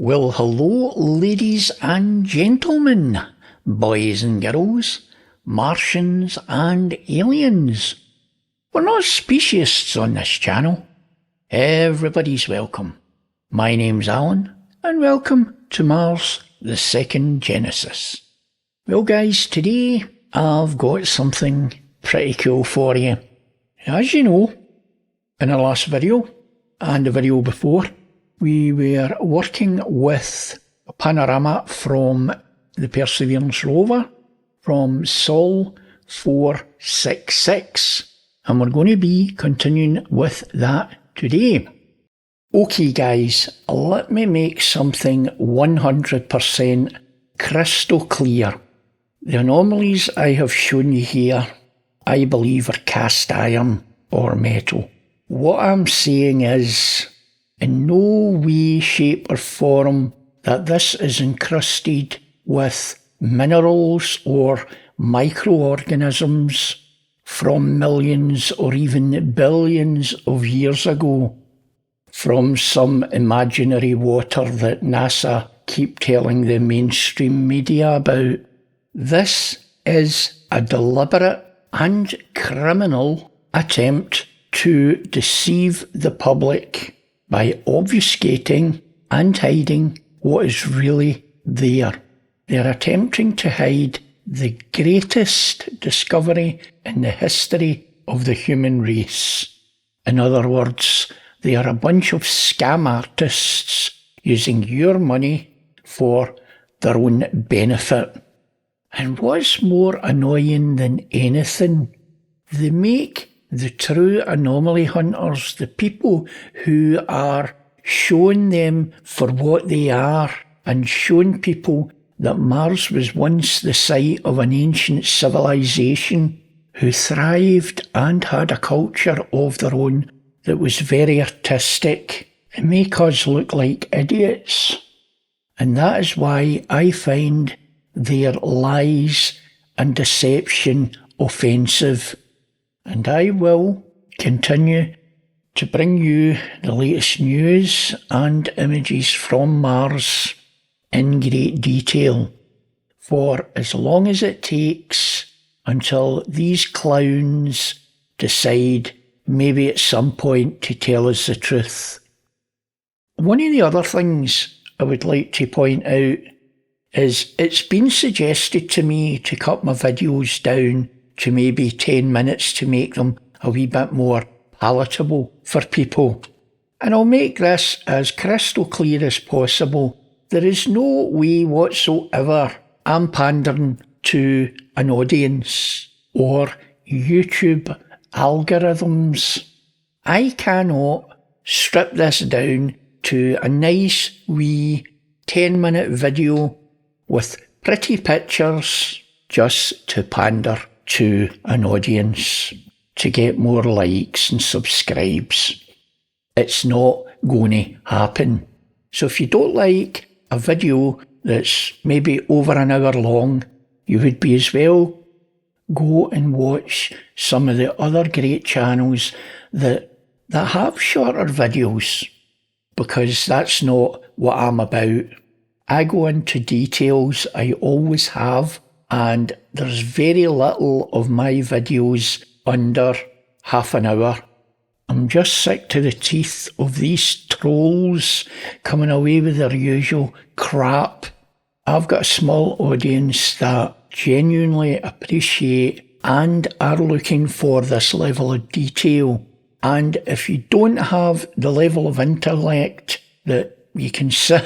Well, hello, ladies and gentlemen, boys and girls, Martians and aliens. We're not speciesists on this channel. Everybody's welcome. My name's Alan, and welcome to Mars, the Second Genesis. Well, guys, today I've got something pretty cool for you. As you know, in our last video, and the video before, we were working with a panorama from the Perseverance rover from Sol 466, and we're going to be continuing with that today. Okay guys, let me make something 100% crystal clear. The anomalies I have shown you here, I believe, are cast iron or metal. What I'm saying is, in no way, shape or form that this is encrusted with minerals or microorganisms from millions or even billions of years ago, from some imaginary water that NASA keep telling the mainstream media about. This is a deliberate and criminal attempt to deceive the public by obfuscating and hiding what is really there. They're attempting to hide the greatest discovery in the history of the human race. In other words, they are a bunch of scam artists using your money for their own benefit. And what's more annoying than anything, they make the true anomaly hunters, the people who are showing them for what they are and showing people that Mars was once the site of an ancient civilization who thrived and had a culture of their own that was very artistic, and make us look like idiots. And that is why I find their lies and deception offensive. And I will continue to bring you the latest news and images from Mars in great detail for as long as it takes until these clowns decide maybe at some point to tell us the truth. One of the other things I would like to point out is it's been suggested to me to cut my videos down to maybe 10 minutes to make them a wee bit more palatable for people. And I'll make this as crystal clear as possible. There is no way whatsoever I'm pandering to an audience or YouTube algorithms. I cannot strip this down to a nice wee 10-minute video with pretty pictures just to pander to an audience to get more likes and subscribes. It's not going to happen. So if you don't like a video that's maybe over an hour long, you would be as well go and watch some of the other great channels that have shorter videos, because that's not what I'm about. I go into details, I always have, and there's very little of my videos under half an hour. I'm just sick to the teeth of these trolls coming away with their usual crap. I've got a small audience that genuinely appreciate and are looking for this level of detail. And if you don't have the level of intellect that you can sit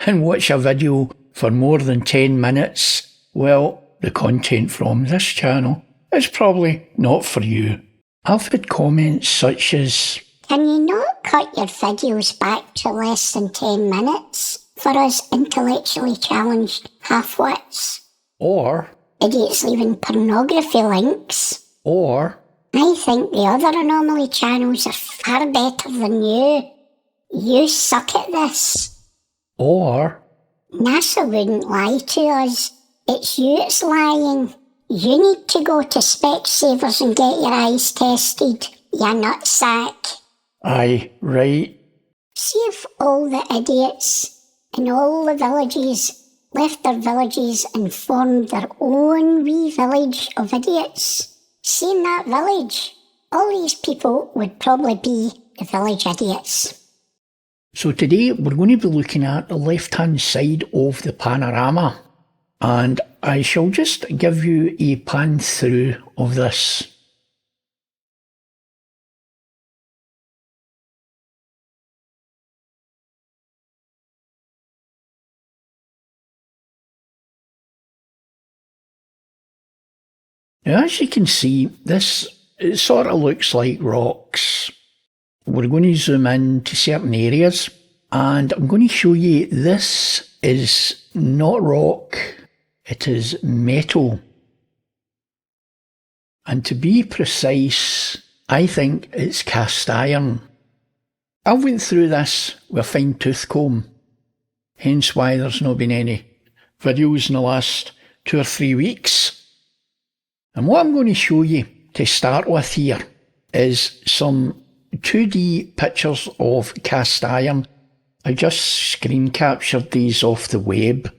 and watch a video for more than 10 minutes, well, the content from this channel is probably not for you. I've had comments such as, "Can you not cut your videos back to less than 10 minutes for us intellectually challenged half-wits?" Or, "Idiots leaving pornography links." Or, "I think the other anomaly channels are far better than you. You suck at this." Or, "NASA wouldn't lie to us. It's you that's lying. You need to go to Specsavers and get your eyes tested, you nutsack." Aye, right. See if all the idiots and all the villages left their villages and formed their own wee village of idiots. See, in that village, all these people would probably be the village idiots. So today we're going to be looking at the left-hand side of the panorama, and I shall just give you a pan through of this. Now, as you can see, this it sort of looks like rocks. We're going to zoom in to certain areas, and I'm going to show you this is not rock, it is metal. And to be precise, I think it's cast iron. I went through this with a fine tooth comb, hence why there's not been any videos in the last 2 or 3 weeks. And what I'm going to show you to start with here is some 2D pictures of cast iron. I just screen captured these off the web.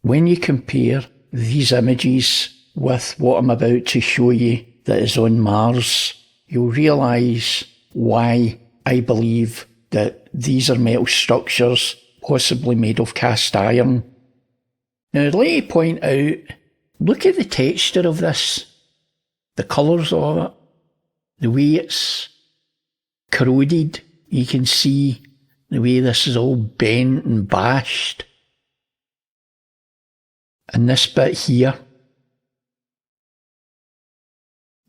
When you compare these images with what I'm about to show you that is on Mars, you'll realise why I believe that these are metal structures, possibly made of cast iron. Now, I'd like to point out, look at the texture of this, the colours of it, the way it's corroded. You can see the way this is all bent and bashed. And this bit here.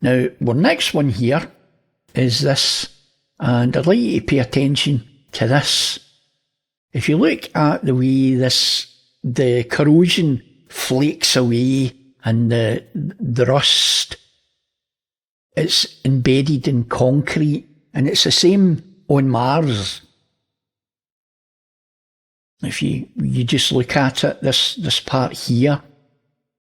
Now, our next one here is this, and I'd like you to pay attention to this. If you look at the way the corrosion flakes away and the rust, it's embedded in concrete, and it's the same on Mars. If you just look at it, this part here,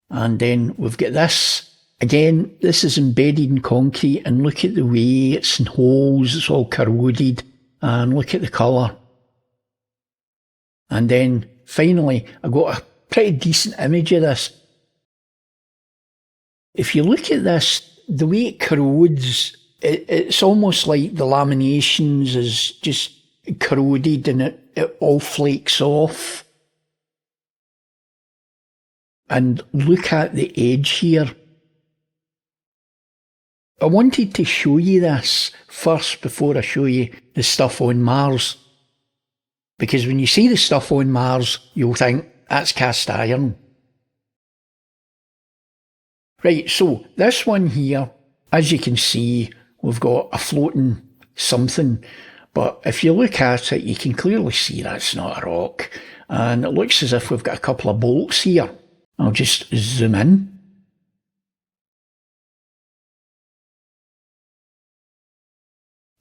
and then we've got this. Again, this is embedded in concrete, and look at the way it's in holes, it's all corroded, and look at the colour. And then finally, I got a pretty decent image of this. If you look at this, the way it corrodes, it's almost like the laminations is just corroded and it all flakes off. And look at the edge here. I wanted to show you this first before I show you the stuff on Mars. Because when you see the stuff on Mars, you'll think, that's cast iron. Right, so this one here, as you can see, we've got a floating something. But if you look at it, you can clearly see that's not a rock. And it looks as if we've got a couple of bolts here. I'll just zoom in.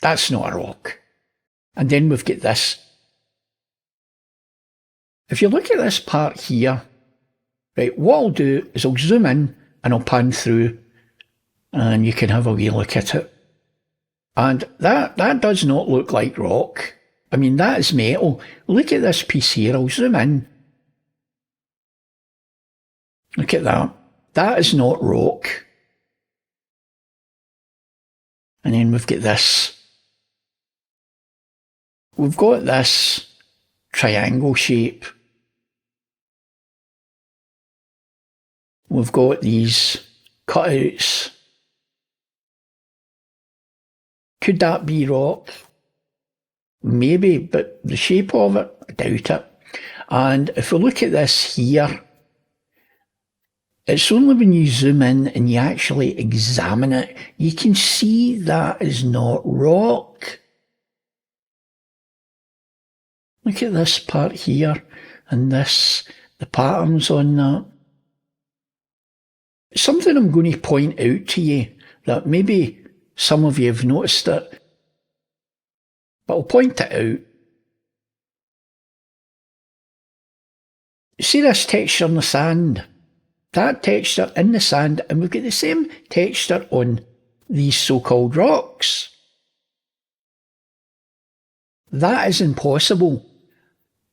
That's not a rock. And then we've got this. If you look at this part here, right, what I'll do is I'll zoom in and I'll pan through and you can have a wee look at it. And that does not look like rock. I mean, that is metal. Look at this piece here. I'll zoom in. Look at that. That is not rock. And then we've got this. We've got this triangle shape. We've got these cutouts. Could that be rock? Maybe, but the shape of it, I doubt it. And if we look at this here, it's only when you zoom in and you actually examine it, you can see that is not rock. Look at this part here, and this, the patterns on that. Something I'm going to point out to you, that maybe some of you have noticed it, but I'll point it out. See this texture in the sand? That texture in the sand, and we've got the same texture on these so-called rocks. That is impossible.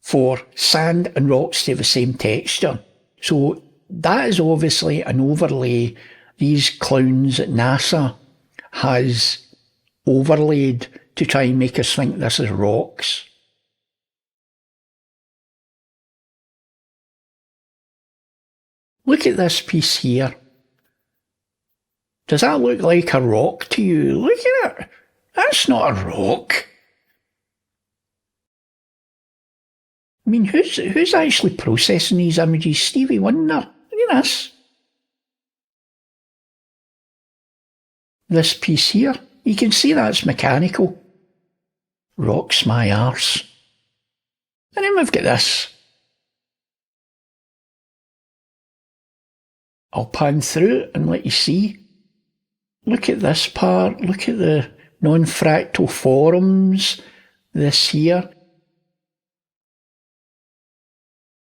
for sand and rocks to have the same texture. So that is obviously an overlay these clowns at NASA has overlaid to try and make us think this is rocks. Look at this piece here. Does that look like a rock to you? Look at it. That's not a rock. I mean, who's actually processing these images? Stevie Wonder. Look at this. This piece here, you can see that's mechanical. Rocks my arse. And then we've got this. I'll pan through it and let you see. Look at this part. Look at the non-fractal forms. This here.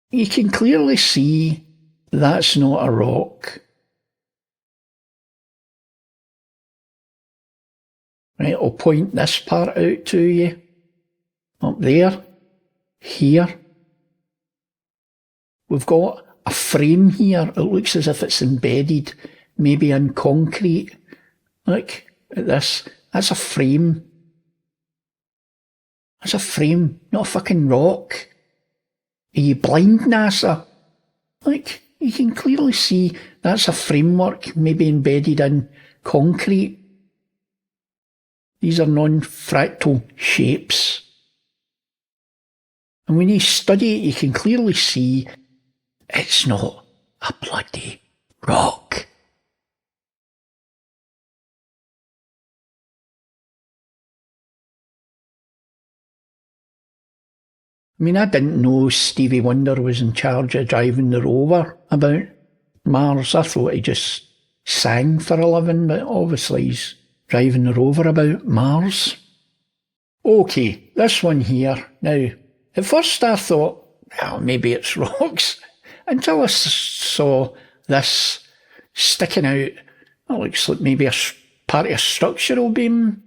You can clearly see that's not a rock. Right, I'll point this part out to you. Up there. Here. We've got a frame here. It looks as if it's embedded, maybe in concrete. Look at this. That's a frame. That's a frame, not a fucking rock. Are you blind, NASA? Look, you can clearly see that's a framework, maybe embedded in concrete. These are non-fractal shapes. And when you study it, you can clearly see it's not a bloody rock. I mean, I didn't know Stevie Wonder was in charge of driving the rover about Mars. I thought he just sang for a living, but obviously he's driving the rover about Mars. OK, this one here. Now, at first I thought, well, maybe it's rocks, until I saw this sticking out. It looks like maybe a part of a structural beam.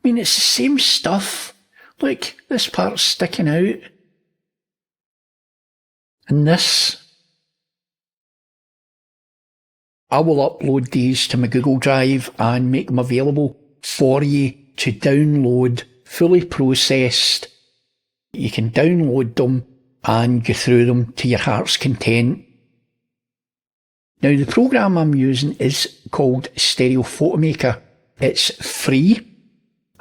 I mean, it's the same stuff. Look, this part's sticking out. And this. I will upload these to my Google Drive and make them available for you to download, fully processed. You can download them and go through them to your heart's content. Now, the program I'm using is called Stereo Photomaker. It's free.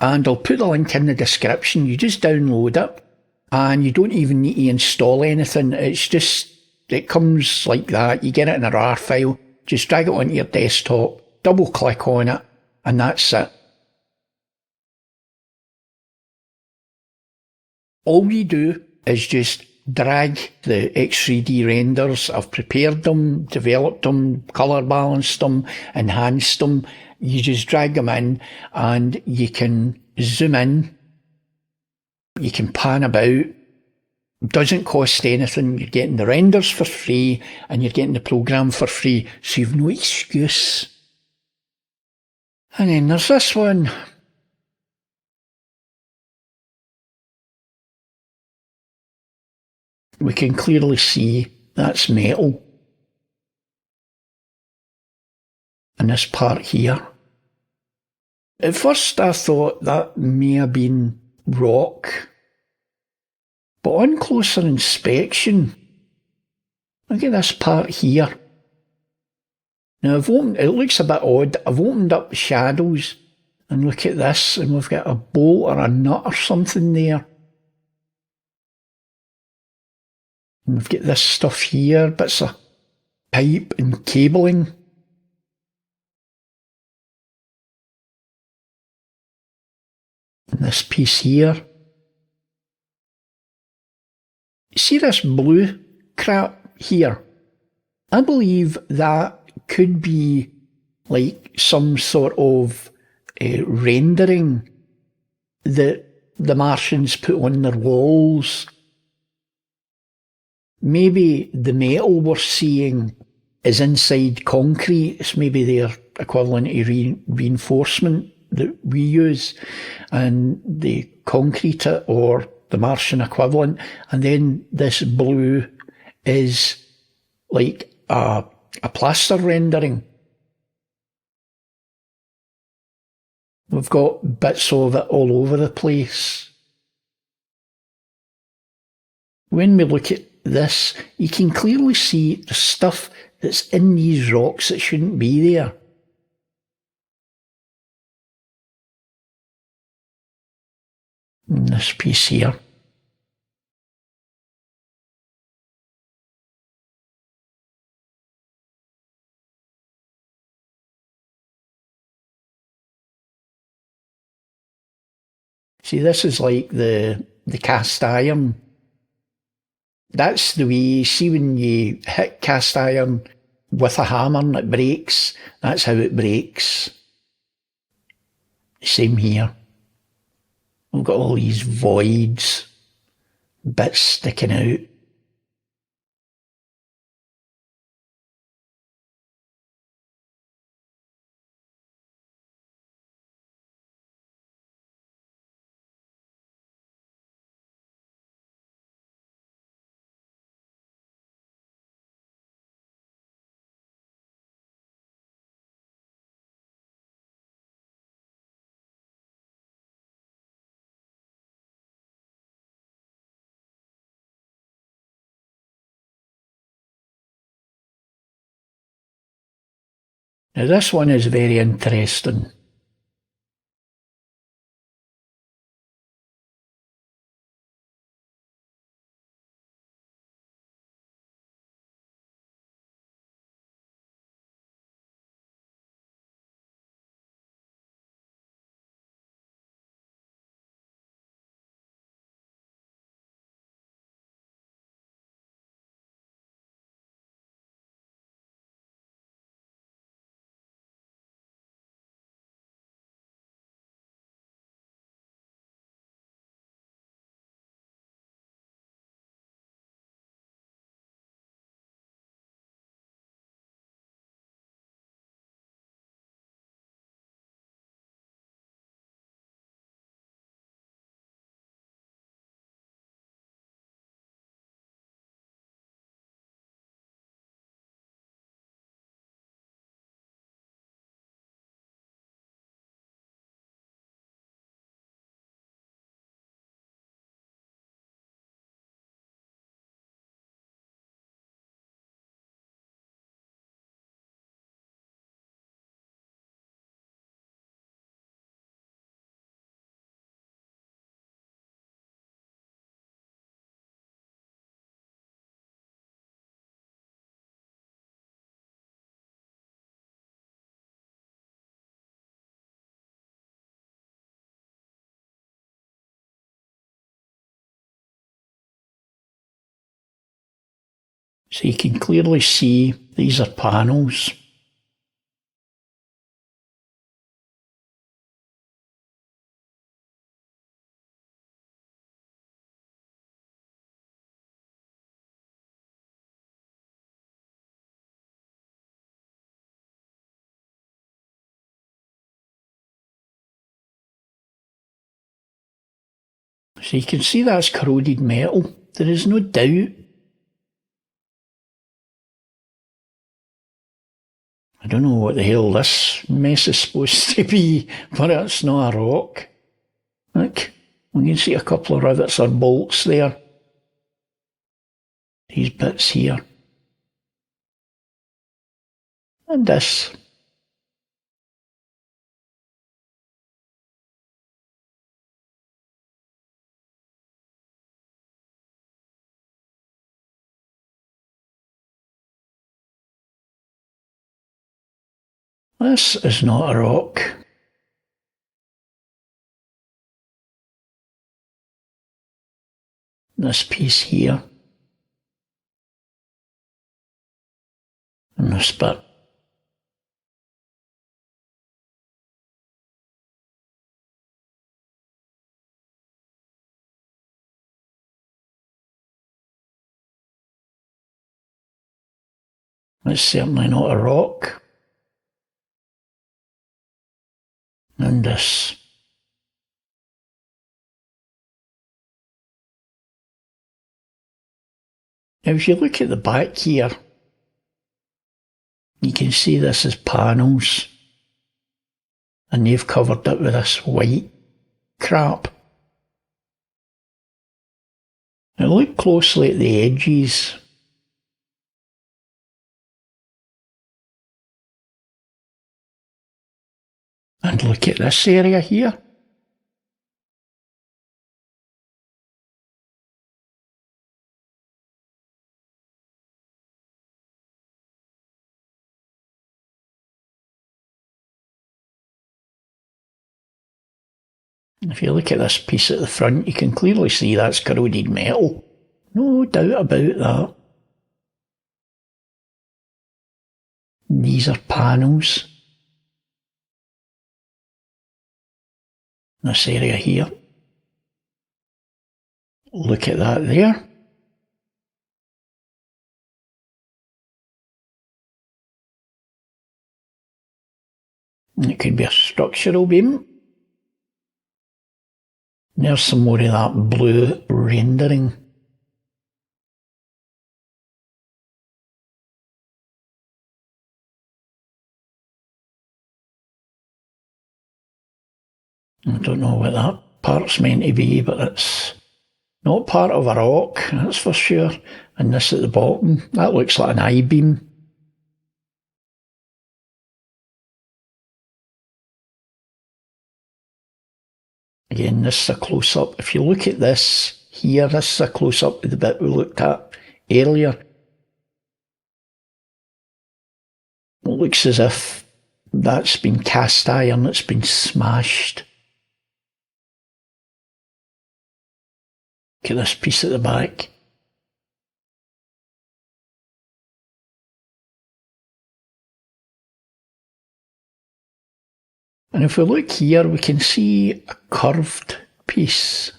And I'll put the link in the description. You just download it and you don't even need to install anything. It's just, it comes like that. You get it in a RAR file, just drag it onto your desktop, double click on it, and that's it. All you do is just drag the X3D renders. I've prepared them, developed them, colour balanced them, enhanced them. You just drag them in and you can zoom in. You can pan about. Doesn't cost anything. You're getting the renders for free and you're getting the program for free. So you've no excuse. And then there's this one. We can clearly see that's metal. And this part here. At first I thought that may have been rock. But on closer inspection, look at this part here. Now it looks a bit odd. I've opened up the shadows and look at this, and we've got a bolt or a nut or something there. And we've got this stuff here, bits of pipe and cabling. And this piece here. See this blue crap here? I believe that could be like some sort of rendering that the Martians put on their walls. Maybe the metal we're seeing is inside concrete. It's maybe their equivalent to reinforcement that we use, and they concrete it, or the Martian equivalent, and then this blue is like a plaster rendering. We've got bits of it all over the place. When we look at this, you can clearly see the stuff that's in these rocks that shouldn't be there. In this piece here. See, this is like the cast iron. That's the way, see when you hit cast iron with a hammer and it breaks, that's how it breaks. Same here. We've got all these voids, bits sticking out. Now this one is very interesting. So you can clearly see these are panels. So you can see that's corroded metal. There is no doubt. I don't know what the hell this mess is supposed to be, but it's not a rock. Look, we can see a couple of rivets or bolts there. These bits here. And this. This is not a rock. This piece here. And this bit. It's certainly not a rock. and this. Now if you look at the back here, you can see this is panels, and they've covered it with this white crap. Now look closely at the edges. And look at this area here. If you look at this piece at the front, you can clearly see that's corroded metal. No doubt about that. These are panels. This area here. Look at that there. It could be a structural beam. There's some more of that blue rendering. I don't know what that part's meant to be, but it's not part of a rock, that's for sure. And this at the bottom, that looks like an I-beam. Again, this is a close-up. If you look at this here, this is a close-up of the bit we looked at earlier. It looks as if that's been cast iron, it's been smashed. Look at this piece at the back. And if we look here, we can see a curved piece.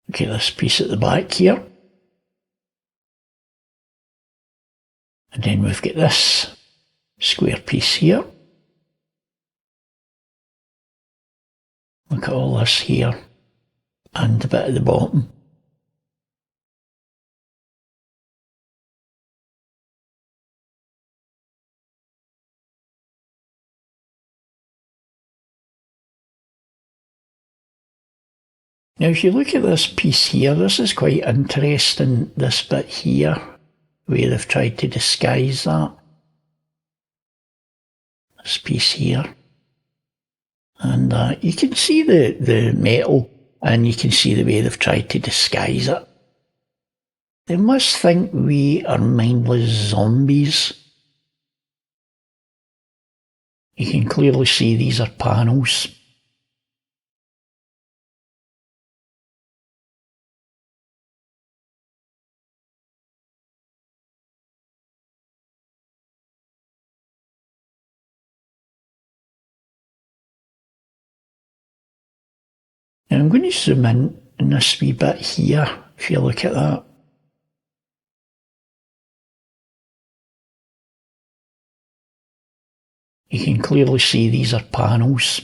Look at this piece at the back here. And then we've got this square piece here. Look at all this here. And the bit at the bottom. Now if you look at this piece here, this is quite interesting, this bit here, where they've tried to disguise that. This piece here. And you can see the metal, and you can see the way they've tried to disguise it. They must think we are mindless zombies. You can clearly see these are panels. Now I'm going to zoom in this wee bit here, if you look at that. You can clearly see these are panels.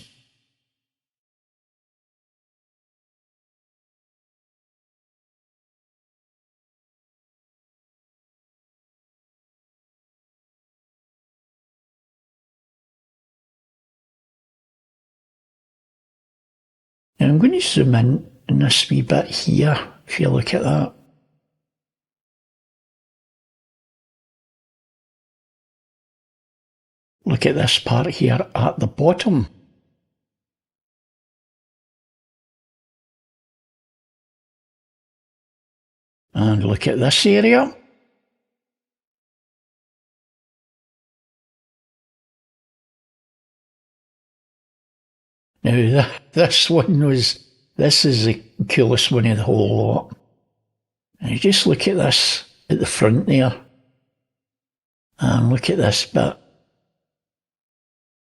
Now I'm going to zoom in this wee bit here, if you look at that. Look at this part here at the bottom. And look at this area. Now this one was This is the coolest one of the whole lot. And you just look at this at the front there. And look at this bit.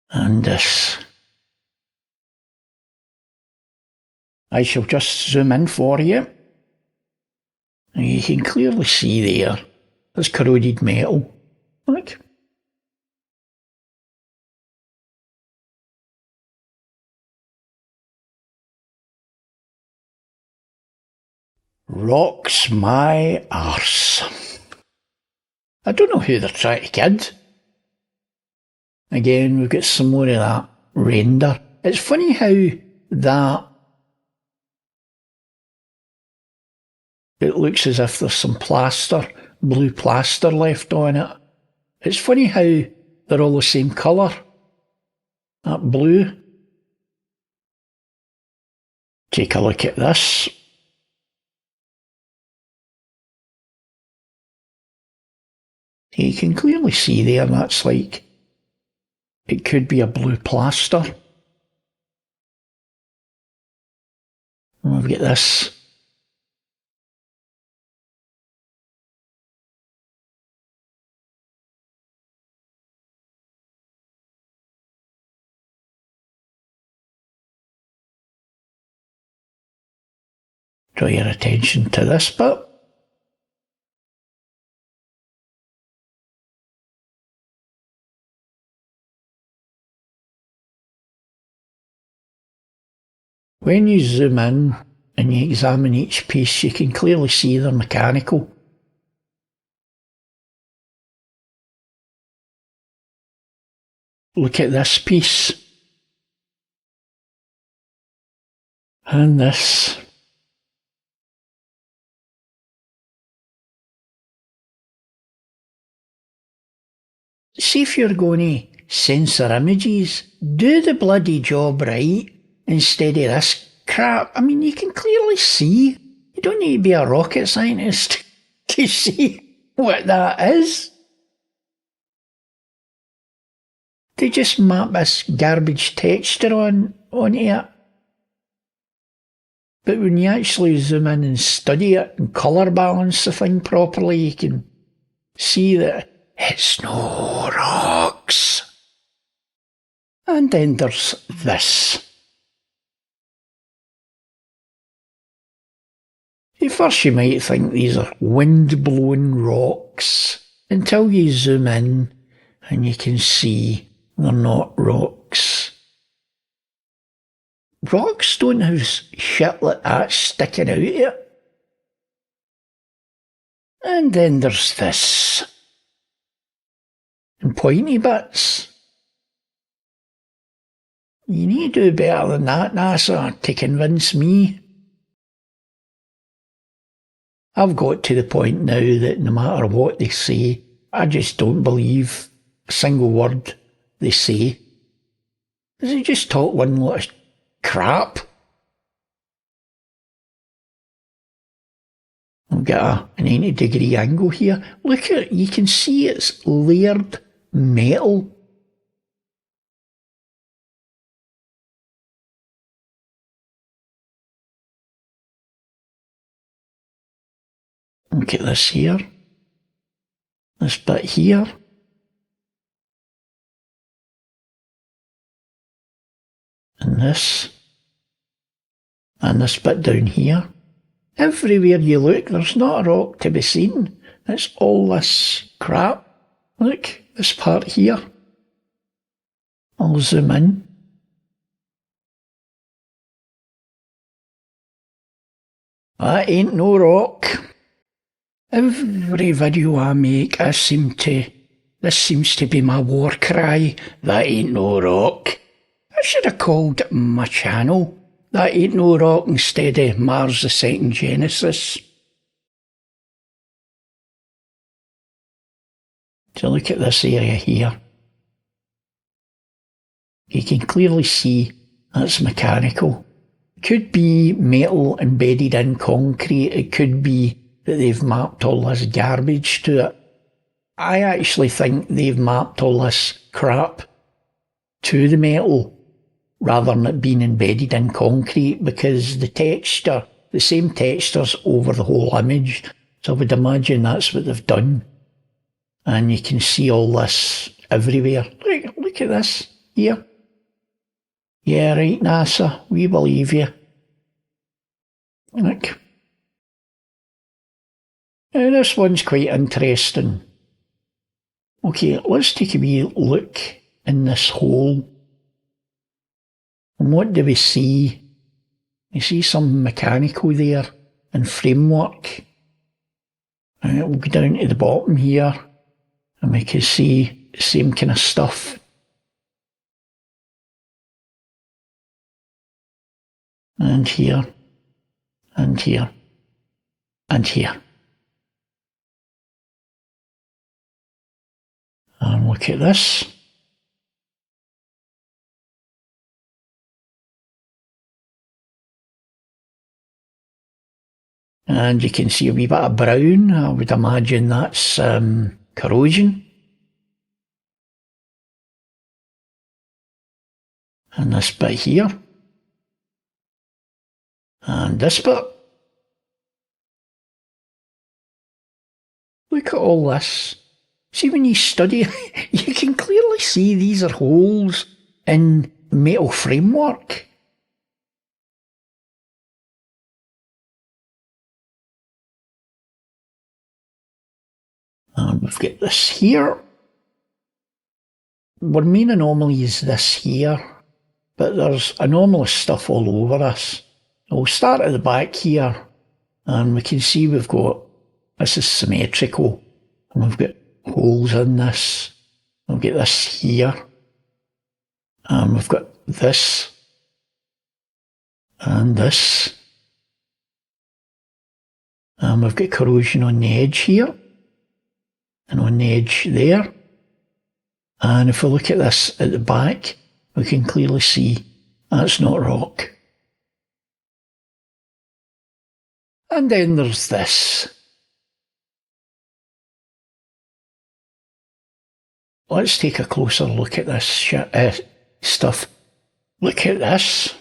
And this. I shall just zoom in for you. And you can clearly see there, there's corroded metal. Look. Rocks my arse. I don't know who they're trying to kid. Again, we've got some more of that render. It's funny how that it looks as if there's some plaster, blue plaster left on it. It's funny how they're all the same colour. That blue. Take a look at this. You can clearly see there that's like, it could be a blue plaster. And we've got this. Draw your attention to this bit. When you zoom in and you examine each piece, you can clearly see they're mechanical. Look at this piece. And this. See if you're going to censor images, do the bloody job right instead of this crap. I mean, you can clearly see. You don't need to be a rocket scientist to see what that is. They just map this garbage texture onto it. But when you actually zoom in and study it and colour balance the thing properly, you can see that it's no rocks. And then there's this. At first you might think these are wind-blown rocks, until you zoom in and you can see they're not rocks. Rocks don't have shit like that sticking out of it. And then there's this. And pointy bits. You need to do better than that, NASA, to convince me. I've got to the point now that no matter what they say, I just don't believe a single word they say. They just talk one lot of crap. I've got a 90-degree angle here. Look at it, you can see it's layered metal. Look at this here. This bit here. And this. And this bit down here. Everywhere you look, there's not a rock to be seen. It's all this crap. Look, this part here. I'll zoom in. That ain't no rock. Every video I make, this seems to be my war cry. That ain't no rock. I should have called my channel That Ain't No Rock instead of Mars the Second Genesis. So look at this area here. You can clearly see that's mechanical. It could be metal embedded in concrete. It could be that they've mapped all this garbage to it. I actually think they've mapped all this crap to the metal rather than it being embedded in concrete, because the same texture's over the whole image. So I would imagine that's what they've done. And you can see all this everywhere. Look at this here. Yeah, right, NASA, we believe you. Look. Now this one's quite interesting. Okay, let's take a wee look in this hole. And what do we see? We see some mechanical there and framework. We'll go down to the bottom here and we can see the same kind of stuff. And here, and here, and here. And look at this. And you can see a wee bit of brown. I would imagine that's corrosion. And this bit here. And this bit. Look at all this. See, when you study, you can clearly see these are holes in metal framework. And we've got this here. Our main anomaly is this here, but there's anomalous stuff all over us. We'll start at the back here, and we can see we've got, this is symmetrical, and we've got holes in this. We'll get this here, and we've got this, and this, and we've got corrosion on the edge here, and on the edge there. And if we look at this at the back, we can clearly see that's not rock. And then there's this. Let's take a closer look at this stuff. Look at this.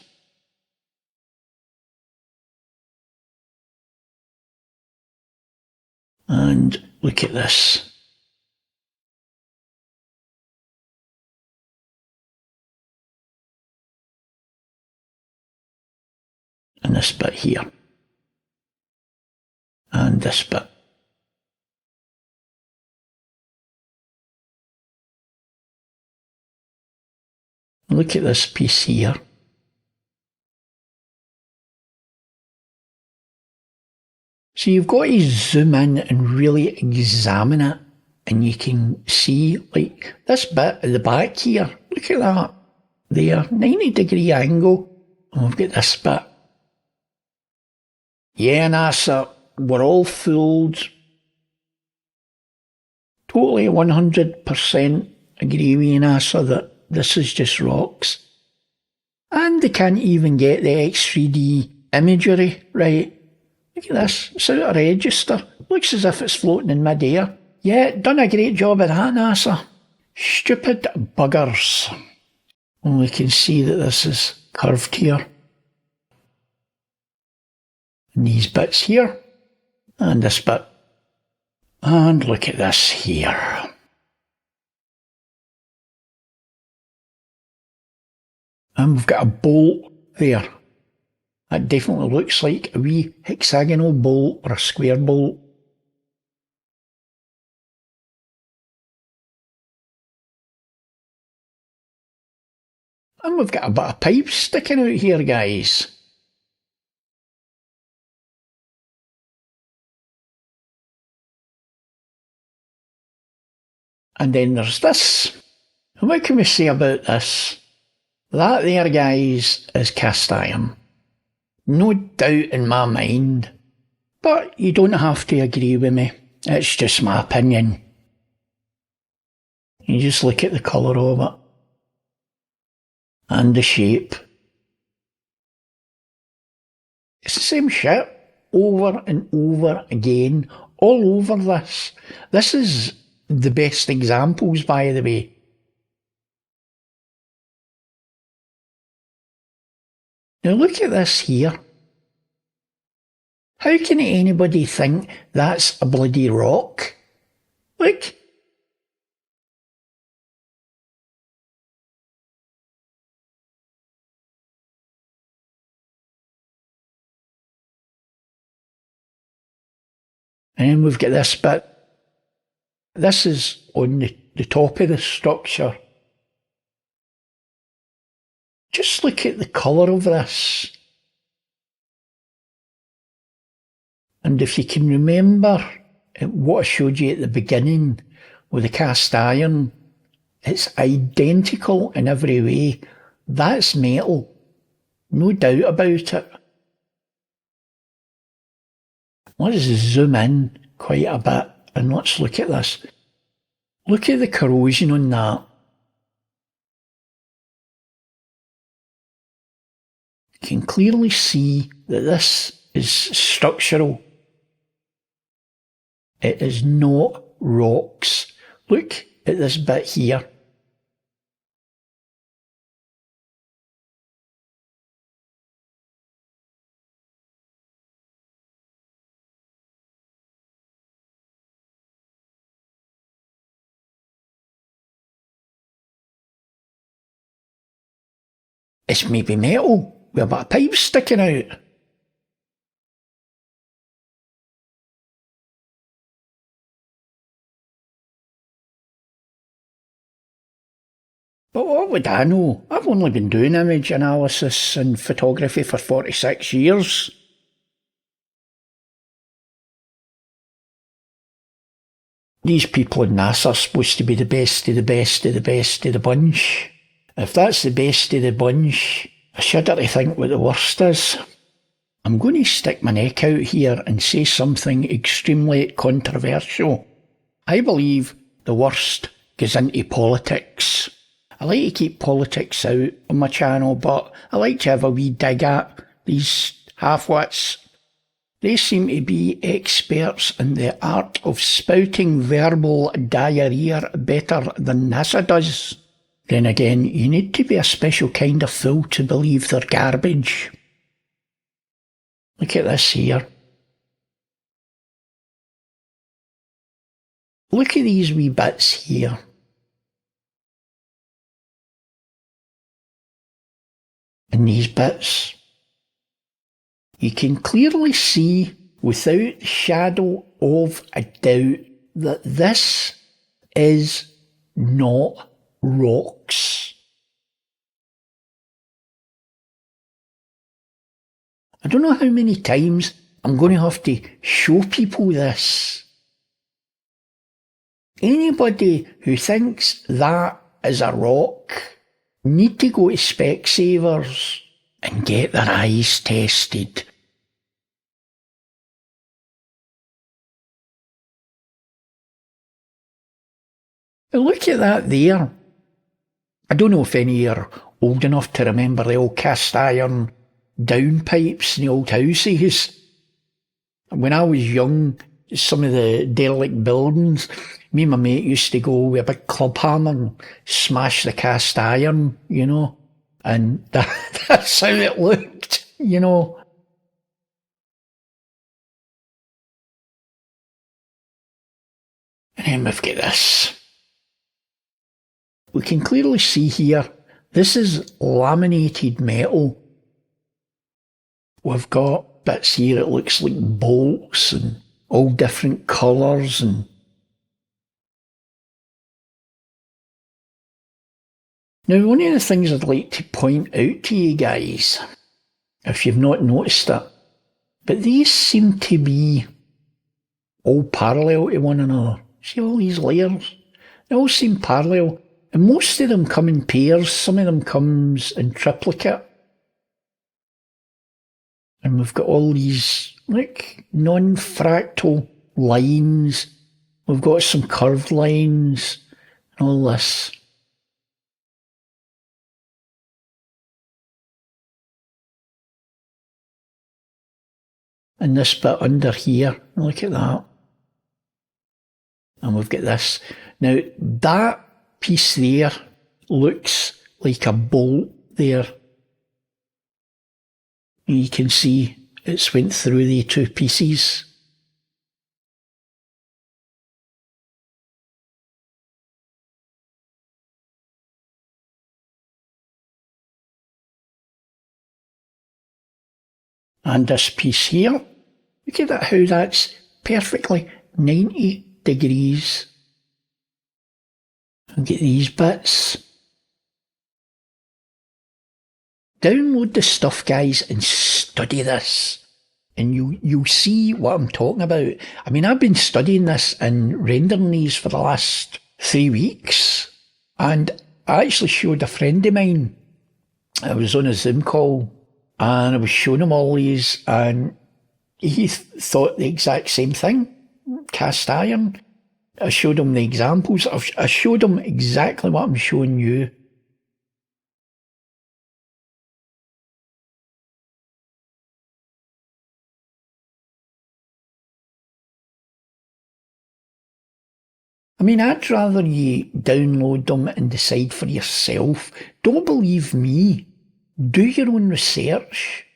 And look at this. And this bit here. And this bit. Look at this piece here. So you've got to zoom in and really examine it, and you can see, like, this bit at the back here. Look at that. There, 90-degree angle. And we've got this bit. Yeah, NASA, we're all fooled. Totally 100% agree with NASA that this is just rocks. And they can't even get the X3D imagery right. Look at this, it's out of register. Looks as if it's floating in mid-air. Yeah, done a great job of that, NASA. Stupid buggers. And we can see that this is curved here. And these bits here. And this bit. And look at this here. And we've got a bolt there. That definitely looks like a wee hexagonal bolt or a square bolt. And we've got a bit of pipe sticking out here, guys. And then there's this. And what can we say about this? That there, guys, is cast iron. No doubt in my mind. But you don't have to agree with me. It's just my opinion. You just look at the colour of it. And the shape. It's the same shit over and over again, all over this. This is the best examples, by the way. Now look at this here. How can anybody think that's a bloody rock? Look. And then we've got this bit. This is on the top of the structure. Just look at the colour of this. And if you can remember what I showed you at the beginning with the cast iron, it's identical in every way. That's metal. No doubt about it. Let's zoom in quite a bit and let's look at this. Look at the corrosion on that. You can clearly see that this is structural. It is not rocks. Look at this bit here. It's maybe metal with a bit of pipe sticking out. But what would I know? I've only been doing image analysis and photography for 46 years. These people in NASA are supposed to be the best of the best of the best of the bunch. If that's the best of the bunch, I shudder to think what the worst is. I'm going to stick my neck out here and say something extremely controversial. I believe the worst goes into politics. I like to keep politics out on my channel, but I like to have a wee dig at these half-wits. They seem to be experts in the art of spouting verbal diarrhea better than NASA does. Then again, you need to be a special kind of fool to believe they're garbage. Look at this here. Look at these wee bits here. And these bits. You can clearly see, without shadow of a doubt, that this is not rocks. I don't know how many times I'm going to have to show people this. Anybody who thinks that is a rock need to go to Specsavers and get their eyes tested. Now look at that there. I don't know if any are old enough to remember the old cast iron downpipes in the old houses. When I was young, some of the derelict buildings, me and my mate used to go with a big club hammer and smash the cast iron, you know, and that's how it looked, you know. And then we've got this. We can clearly see here, this is laminated metal. We've got bits here, it looks like bolts and all different colours and now one of the things I'd like to point out to you guys, if you've not noticed it, but these seem to be all parallel to one another. See all these layers? They all seem parallel. And most of them come in pairs, some of them comes in triplicate. And we've got all these, like, non-fractal lines. We've got some curved lines and all this. And this bit under here, look at that. And we've got this. Now, that piece there looks like a bolt there. You can see it's went through the two pieces. And this piece here, look at that, how that's perfectly 90 degrees. And get these bits. Download the stuff, guys, and study this. And you'll see what I'm talking about. I mean, I've been studying this and rendering these for the last 3 weeks. And I actually showed a friend of mine. I was on a Zoom call and I was showing him all these, and he thought the exact same thing. Cast iron. I showed him the examples. I showed him exactly what I'm showing you. I mean, I'd rather you download them and decide for yourself. Don't believe me. Do your own research.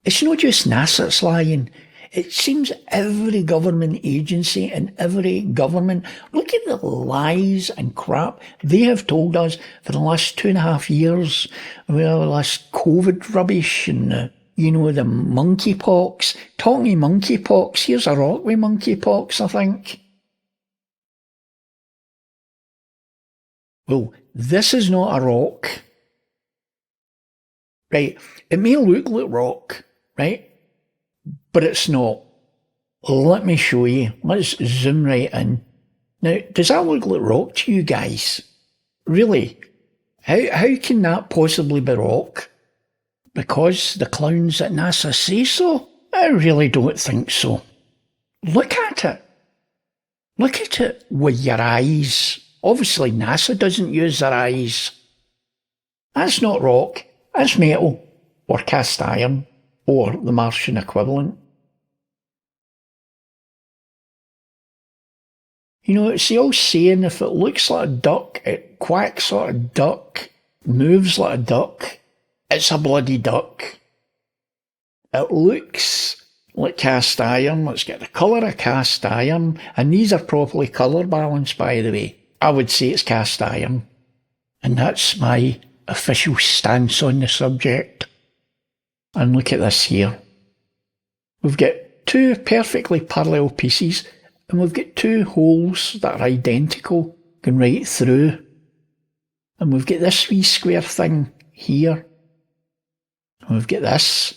It's not just NASA that's lying. It seems every government agency and every government, look at the lies and crap they have told us for the last 2.5 years. Well, this COVID rubbish and the monkeypox. Talking of monkeypox, here's a rock with monkeypox, I think. Well, this is not a rock. Right, it may look like rock, right? But it's not. Let me show you. Let's zoom right in. Now, does that look like rock to you guys? Really? How can that possibly be rock? Because the clowns at NASA say so? I really don't think so. Look at it. Look at it with your eyes. Obviously, NASA doesn't use their eyes. That's not rock. That's metal, or cast iron, or the Martian equivalent. It's the old saying, if it looks like a duck, it quacks like a duck, moves like a duck, it's a bloody duck. It looks like cast iron. Let's get the colour of cast iron. And these are properly colour balanced, by the way. I would say it's cast iron. And that's my official stance on the subject. And look at this here. We've got two perfectly parallel pieces, and we've got two holes that are identical going right through. And we've got this wee square thing here. And we've got this.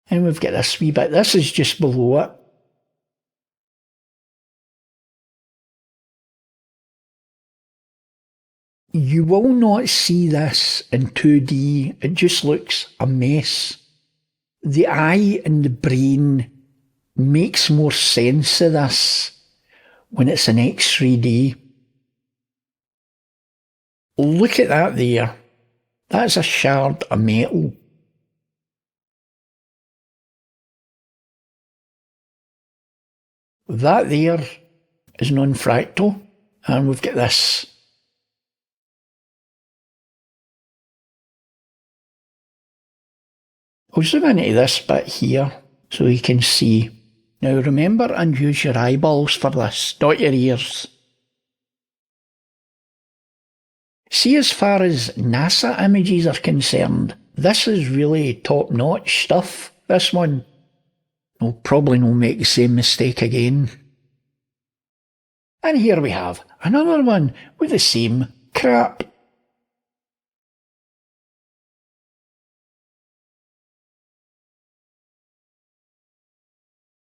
And we've got this wee bit. This is just below it. You will not see this in 2D. It just looks a mess. The eye and the brain makes more sense of this when it's in X3D. Look at that there. That's a shard of metal. That there is non-fractal, and we've got this. I'll zoom into this bit here so you can see. Now remember and use your eyeballs for this, not your ears. See, as far as NASA images are concerned, this is really top-notch stuff, this one. I'll probably not make the same mistake again. And here we have another one with the same crap.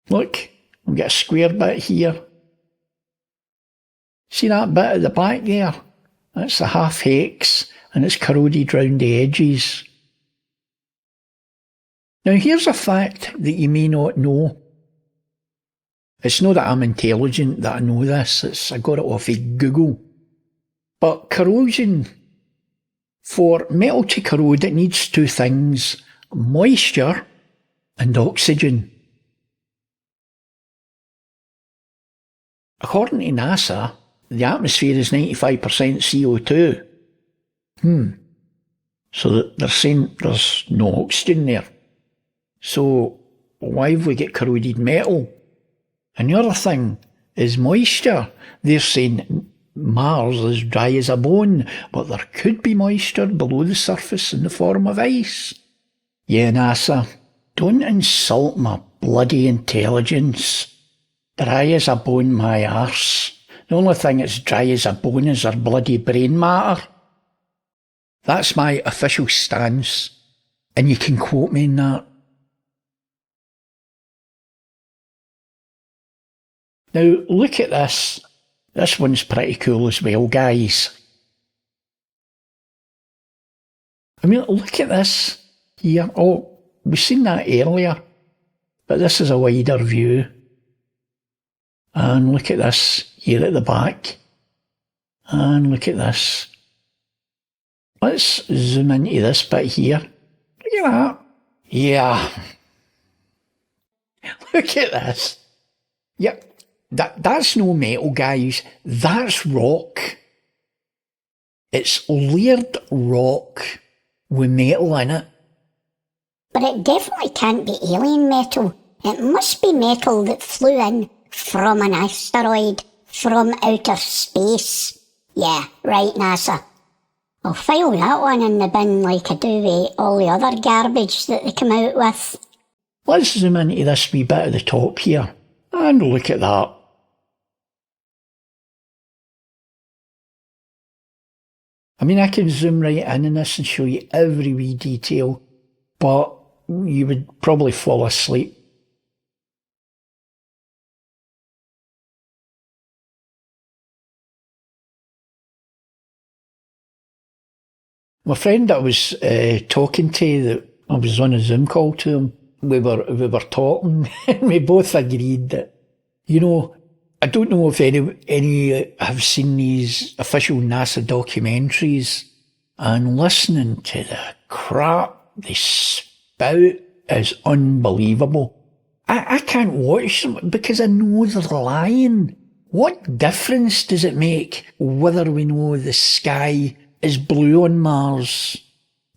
Look, we've got a square bit here. See that bit at the back there? That's the half hex, and it's corroded round the edges. Now here's a fact that you may not know. It's not that I'm intelligent that I know this, I got it off of Google. But corrosion, for metal to corrode, it needs two things: moisture and oxygen. According to NASA, the atmosphere is 95% CO2. So they're saying there's no oxygen there. So why have we got corroded metal? And the other thing is moisture. They're saying Mars is dry as a bone, but there could be moisture below the surface in the form of ice. Yeah, NASA, don't insult my bloody intelligence. Dry as a bone, my arse. The only thing that's dry as a bone is our bloody brain matter. That's my official stance, and you can quote me in that. Now, look at this. This one's pretty cool as well, guys. I mean, look at this here. Oh, we've seen that earlier, but this is a wider view. And look at this here at the back. And look at this. Let's zoom into this bit here. Look at that. Yeah. Look at this. Yep. That's no metal, guys. That's rock. It's layered rock with metal in it. But it definitely can't be alien metal. It must be metal that flew in from an asteroid from outer space. Yeah, right, NASA. I'll file that one in the bin like I do with all the other garbage that they come out with. Let's zoom into this wee bit at the top here. And look at that. I mean, I can zoom right in on this and show you every wee detail, but you would probably fall asleep. My friend that I was talking to, that I was on a Zoom call to him, we were talking, and we both agreed that, you know, I don't know if any have seen these official NASA documentaries, and listening to the crap they spout is unbelievable. I can't watch them because I know they're lying. What difference does it make whether we know the sky is blue on Mars?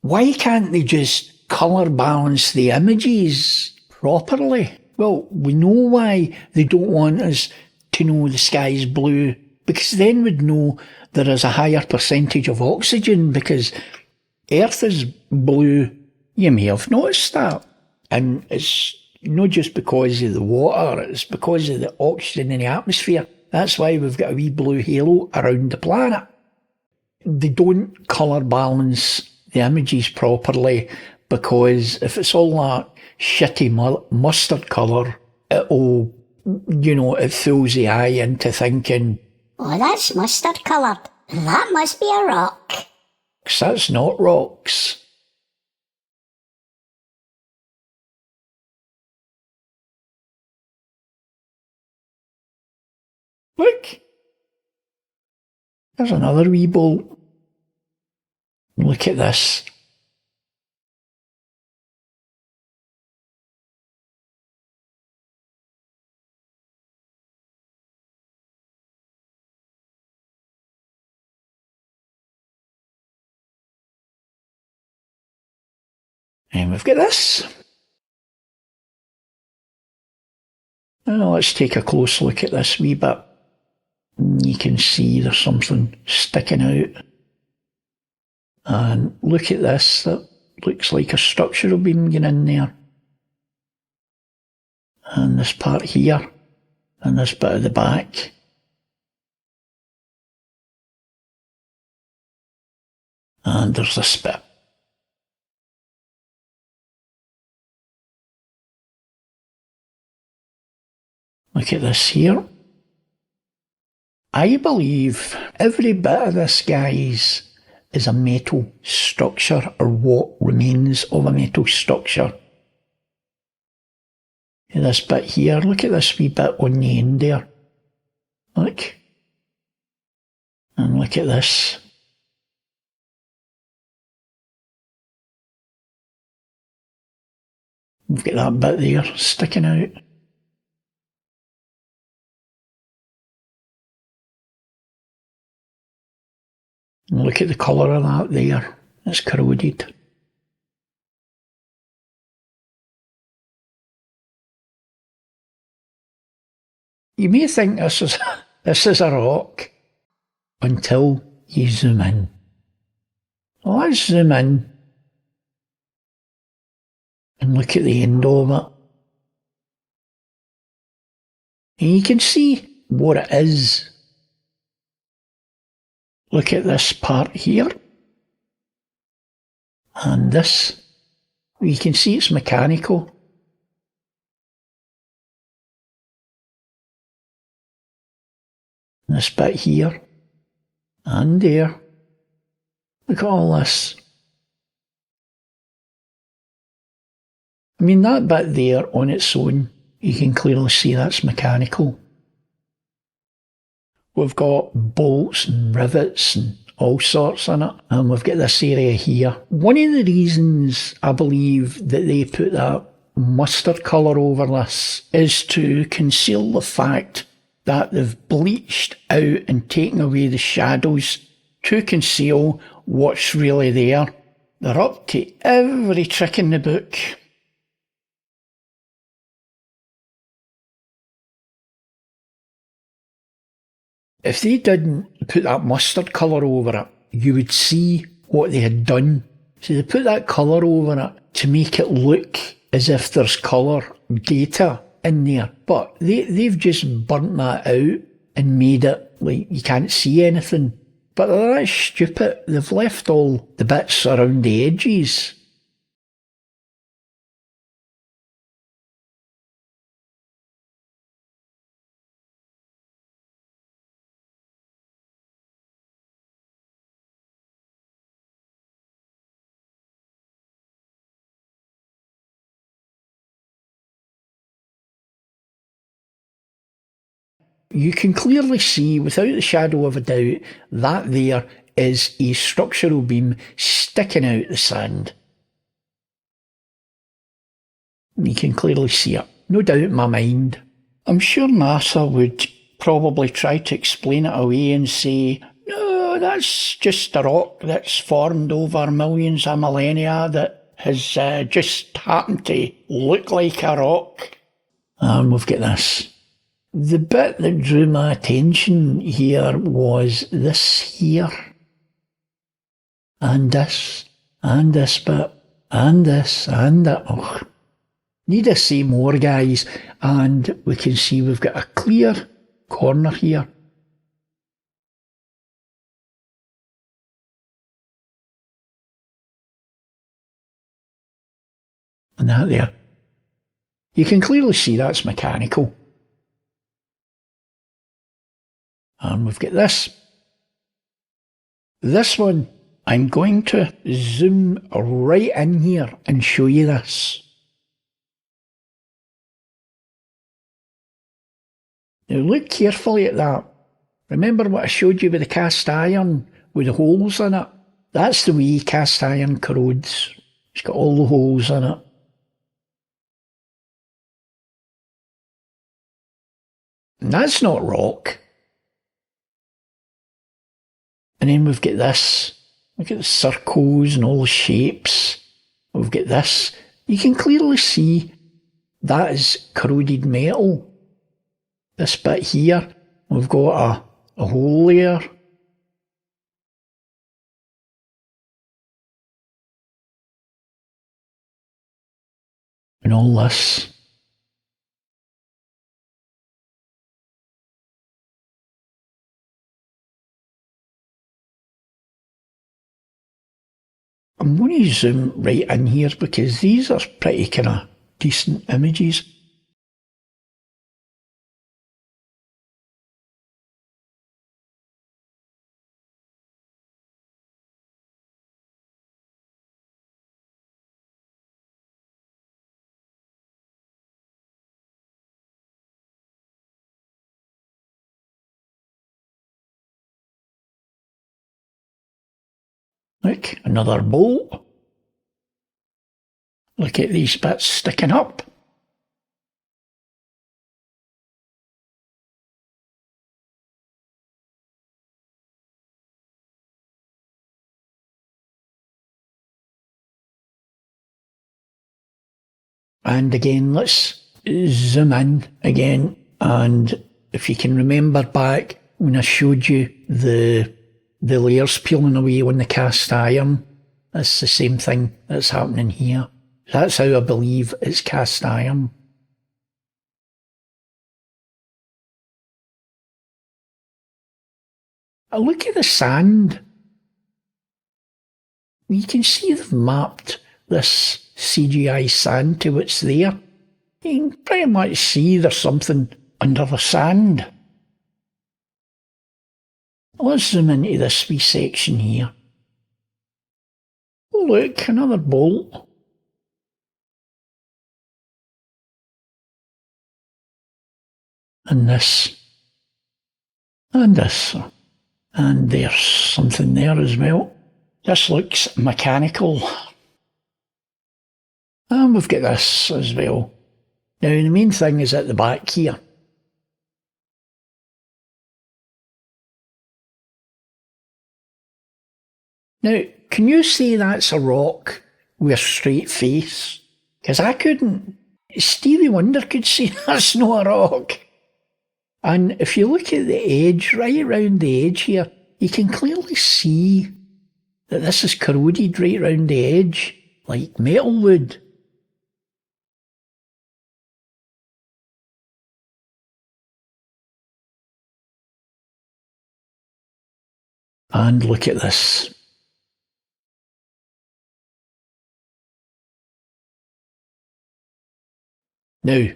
Why can't they just colour balance the images properly? Well, we know why they don't want us to know the sky is blue, because then we'd know there is a higher percentage of oxygen, because Earth is blue. You may have noticed that. And it's not just because of the water, it's because of the oxygen in the atmosphere. That's why we've got a wee blue halo around the planet. They don't colour balance the images properly, because if it's all that shitty mustard colour, it'll, it fools the eye into thinking, oh, that's mustard coloured. That must be a rock. 'Cause that's not rocks. Look, there's another wee bolt. Look at this. And we've got this. Now let's take a close look at this wee bit. You can see there's something sticking out. And look at this, that looks like a structural beam going in there. And this part here, and this bit at the back. And there's this bit. Look at this here. I believe every bit of this, guys, is a metal structure, or what remains of a metal structure. And this bit here, look at this wee bit on the end there. Look. And look at this. We've got that bit there sticking out. And look at the colour of that there. It's corroded. You may think this is a rock until you zoom in. Well, let's zoom in and look at the end of it. And you can see what it is. Look at this part here. And this. You can see it's mechanical. This bit here. And there. Look at all this. I mean, that bit there on its own, you can clearly see that's mechanical. We've got bolts and rivets and all sorts in it, and we've got this area here. One of the reasons I believe that they put that mustard colour over this is to conceal the fact that they've bleached out and taken away the shadows to conceal what's really there. They're up to every trick in the book. If they didn't put that mustard colour over it, you would see what they had done. So they put that colour over it to make it look as if there's colour data in there. But they've just burnt that out and made it like you can't see anything. But they're that stupid. They've left all the bits around the edges. You can clearly see, without the shadow of a doubt, that there is a structural beam sticking out the sand. You can clearly see it. No doubt in my mind. I'm sure NASA would probably try to explain it away and say, no, that's just a rock that's formed over millions of millennia that has just happened to look like a rock. And we've got this. The bit that drew my attention here was this here. And this bit, and this, and that. Oh. Need to say more, guys, and we can see we've got a clear corner here. And that there. You can clearly see that's mechanical. And we've got this. This one, I'm going to zoom right in here and show you this. Now look carefully at that. Remember what I showed you with the cast iron, with the holes in it? That's the way cast iron corrodes. It's got all the holes in it. And that's not rock. And then we've got this. Look at the circles and all the shapes. We've got this. You can clearly see that is corroded metal. This bit here, we've got a hole there. And all this. I'm going to zoom right in here because these are pretty kind of decent images. Look, another bolt. Look at these bits sticking up. And again, let's zoom in again. And if you can remember back when I showed you the layers peeling away on the cast iron, that's the same thing that's happening here. That's how I believe it's cast iron. Look at the sand. You can see they've mapped this CGI sand to what's there. You can pretty much see there's something under the sand. Let's zoom into this wee section here. Oh look, another bolt. And this. And this. And there's something there as well. This looks mechanical. And we've got this as well. Now the main thing is at the back here. Now, can you say that's a rock with a straight face? Because I couldn't. Stevie Wonder could say that's not a rock. And if you look at the edge, right around the edge here, you can clearly see that this is corroded right round the edge, like metal would. And look at this. Now,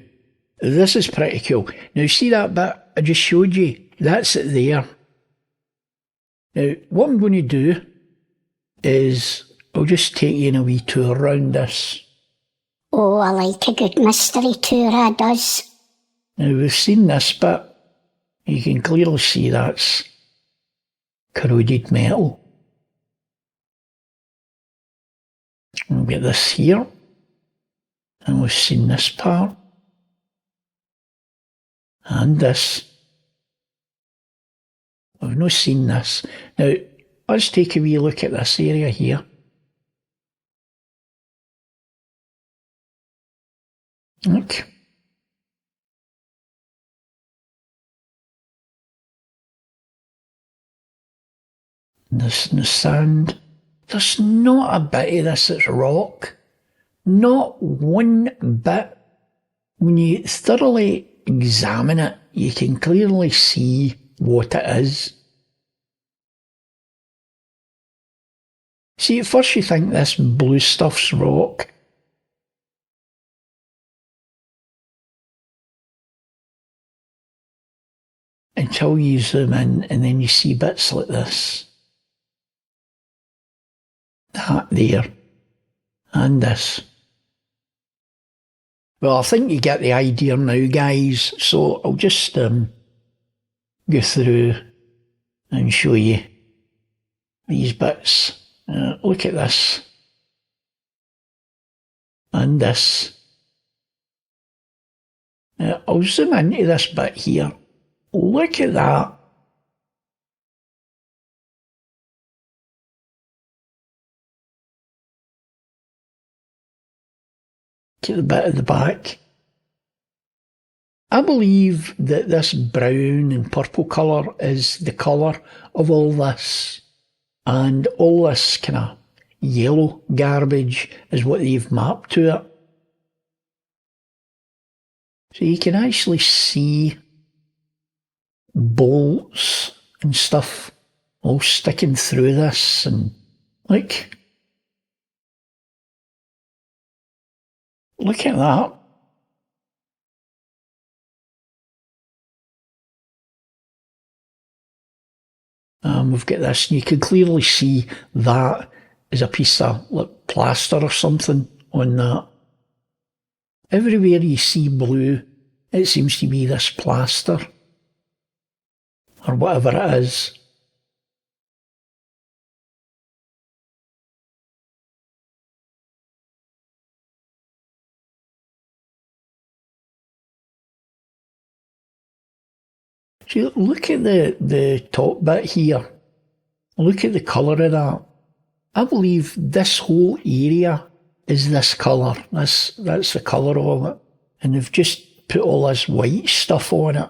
this is pretty cool. Now, see that bit I just showed you? That's it there. Now, what I'm going to do is I'll just take you on a wee tour around this. Oh, I like a good mystery tour, I does. Now, we've seen this bit. You can clearly see that's corroded metal. We'll get this here. And we've seen this part. And this. We've not seen this. Now, let's take a wee look at this area here. Look. This in the sand. There's not a bit of this that's rock. Not one bit. When you thoroughly examine it, you can clearly see what it is. See, at first you think this blue stuff's rock. Until you zoom in and then you see bits like this. That there. And this. Well, I think you get the idea now, guys, so I'll just go through and show you these bits. Look at this. And this. I'll zoom into this bit here. Look at that. To the bit at the back. I believe that this brown and purple colour is the colour of all this. And all this kind of yellow garbage is what they've mapped to it. So you can actually see bolts and stuff all sticking through this, and like, look at that. We've got this, and you can clearly see that is a piece of like plaster or something on that. Everywhere you see blue, it seems to be this plaster, or whatever it is. See, look at the top bit here. Look at the colour of that. I believe this whole area is this colour. That's the colour of it. And they've just put all this white stuff on it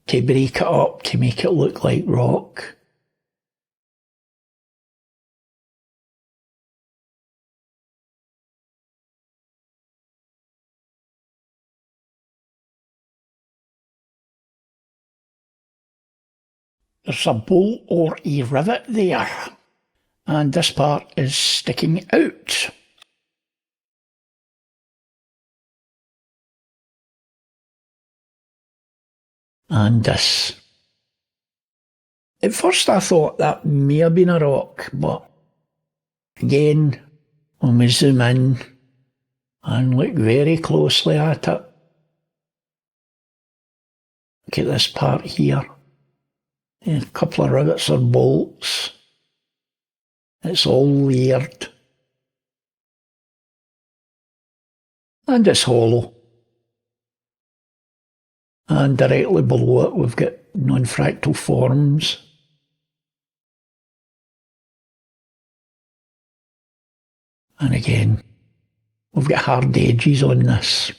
to break it up, to make it look like rock. There's a bolt or a rivet there, and this part is sticking out. And this. At first I thought that may have been a rock, but again, when we zoom in and look very closely at it, look at this part here. A couple of rivets or bolts. It's all layered. And it's hollow. And directly below it we've got non-fractal forms. And again, we've got hard edges on this.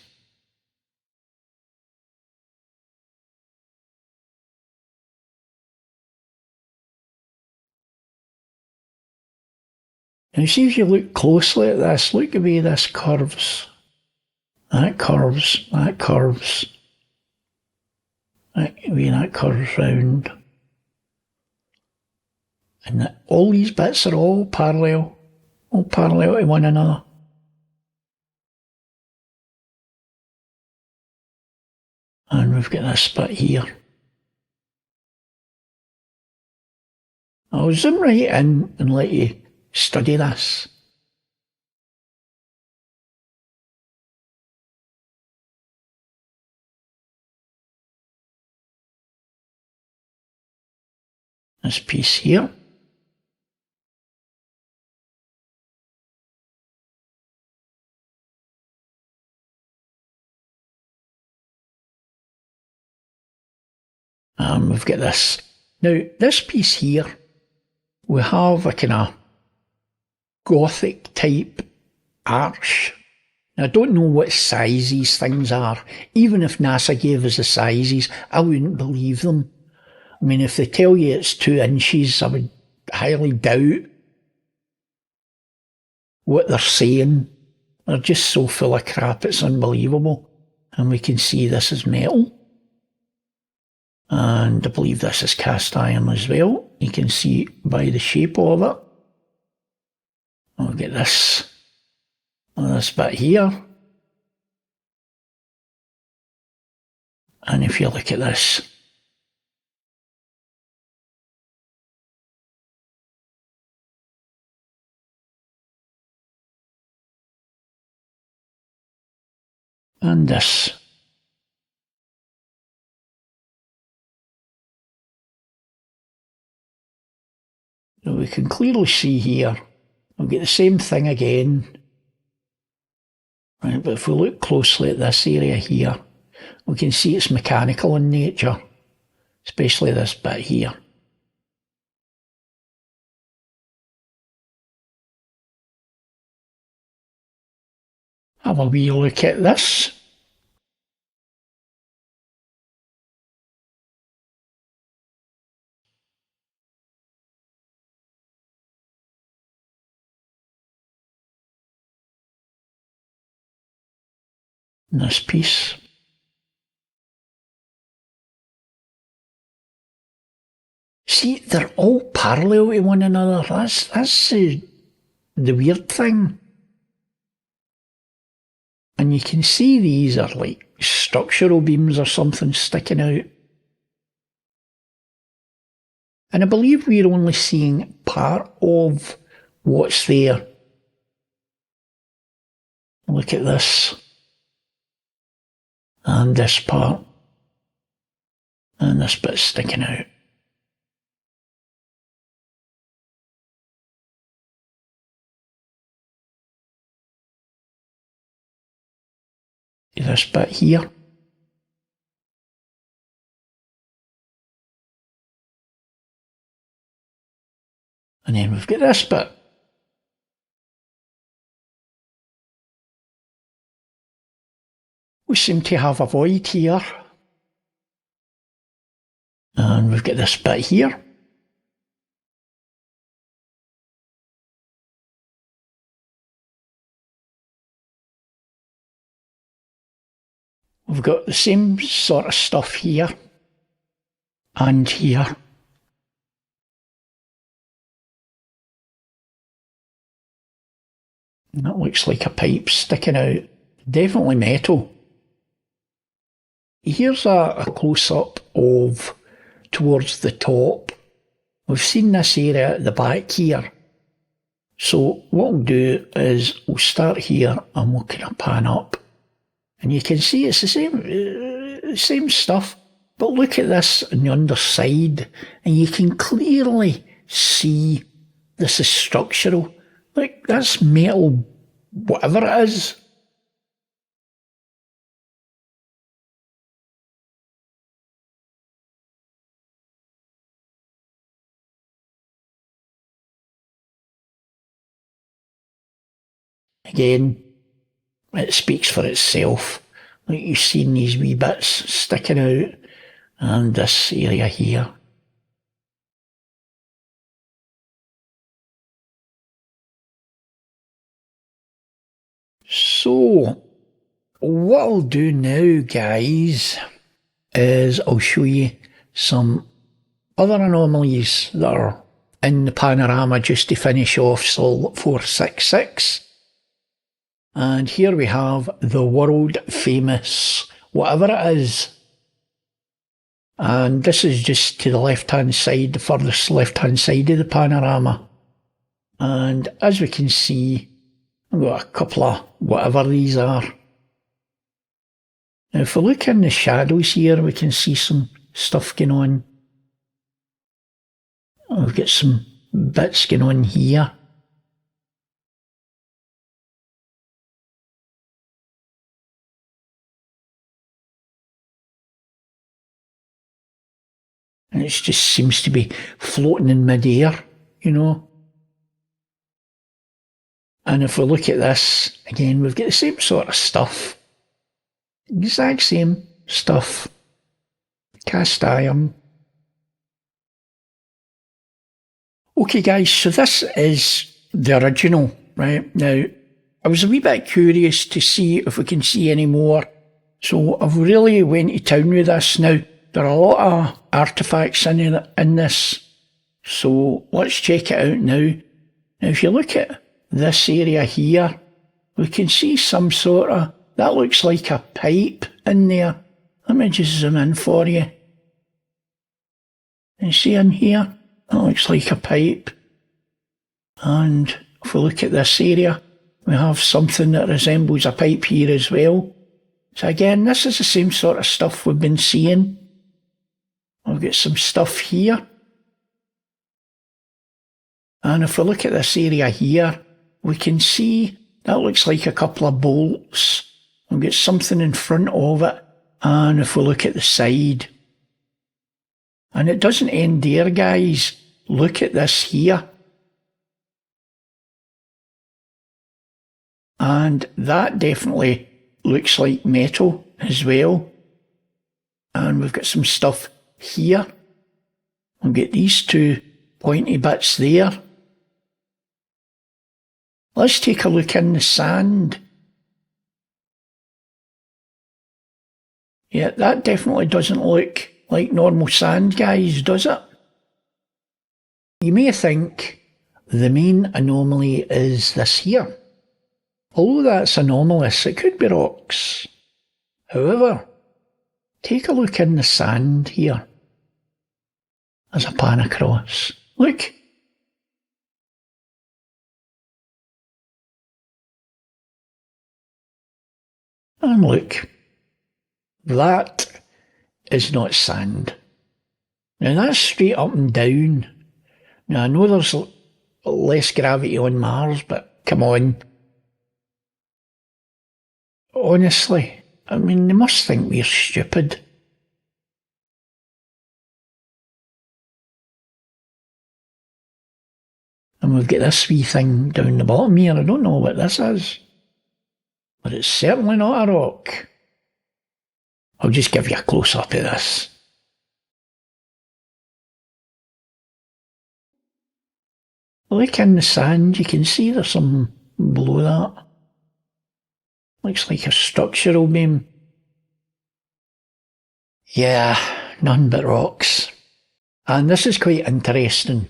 Now see, if you look closely at this, look the way this curves. That curves, that curves. The way that curves round. And all these bits are all parallel to one another. And we've got this bit here. I'll zoom right in and let you study this. This piece here. And we've got this. Now, this piece here, we have a kind of Gothic type arch. Now, I don't know what size these things are. Even if NASA gave us the sizes, I wouldn't believe them. I mean, if they tell you it's 2 inches, I would highly doubt what they're saying. They're just so full of crap, it's unbelievable. And we can see this is metal. And I believe this is cast iron as well. You can see by the shape of it. I'll get this bit here. And if you look at this, and this. So we can clearly see here, we'll get the same thing again. Right, but if we look closely at this area here, we can see it's mechanical in nature, especially this bit here. Have a wee look at this. This piece. See, they're all parallel to one another. That's the weird thing. And you can see these are like structural beams or something sticking out. And I believe we're only seeing part of what's there. Look at this. And this part. And this bit's sticking out. This bit here. And then we've got this bit. We seem to have a void here. And we've got this bit here. We've got the same sort of stuff here and here. And that looks like a pipe sticking out. Definitely metal. Here's a close-up of towards the top. We've seen this area at the back here. So what we'll do is we'll start here and we'll kind of pan up. And you can see it's the same stuff. But look at this on the underside and you can clearly see this is structural. Like, that's metal, whatever it is. Again, it speaks for itself. Like, you've seen these wee bits sticking out and this area here. So, what I'll do now, guys, is I'll show you some other anomalies that are in the panorama just to finish off Sol 466. And here we have the world famous, whatever it is. And this is just to the left-hand side, the furthest left-hand side of the panorama. And as we can see, I've got a couple of whatever these are. Now if we look in the shadows here, we can see some stuff going on. We've got some bits going on here. And it just seems to be floating in mid-air, you know. And if we look at this, again, we've got the same sort of stuff. Exact same stuff. Cast iron. Okay guys, so this is the original, right? Now, I was a wee bit curious to see if we can see any more. So I've really went to town with this. Now, there are a lot of artefacts in this. So let's check it out now. Now, if you look at this area here, we can see some sort of, that looks like a pipe in there. Let me just zoom in for you. And see in here, that looks like a pipe. And if we look at this area, we have something that resembles a pipe here as well. So again, this is the same sort of stuff we've been seeing. We've got some stuff here. And if we look at this area here, we can see that looks like a couple of bolts. We've got something in front of it. And if we look at the side, and it doesn't end there, guys. Look at this here. And that definitely looks like metal as well. And we've got some stuff here. We've got these two pointy bits there. Let's take a look in the sand. Yeah, that definitely doesn't look like normal sand, guys, does it? You may think the main anomaly is this here. Although that's anomalous, it could be rocks. However, take a look in the sand here. As I pan across. Look. And look. That is not sand. Now that's straight up and down. Now I know there's less gravity on Mars, but come on. Honestly, I mean, they must think we're stupid. And we've got this wee thing down the bottom here. I don't know what this is, but it's certainly not a rock. I'll just give you a close-up of this. Look in the sand, you can see there's some below that. Looks like a structural beam. Yeah, none but rocks. And this is quite interesting.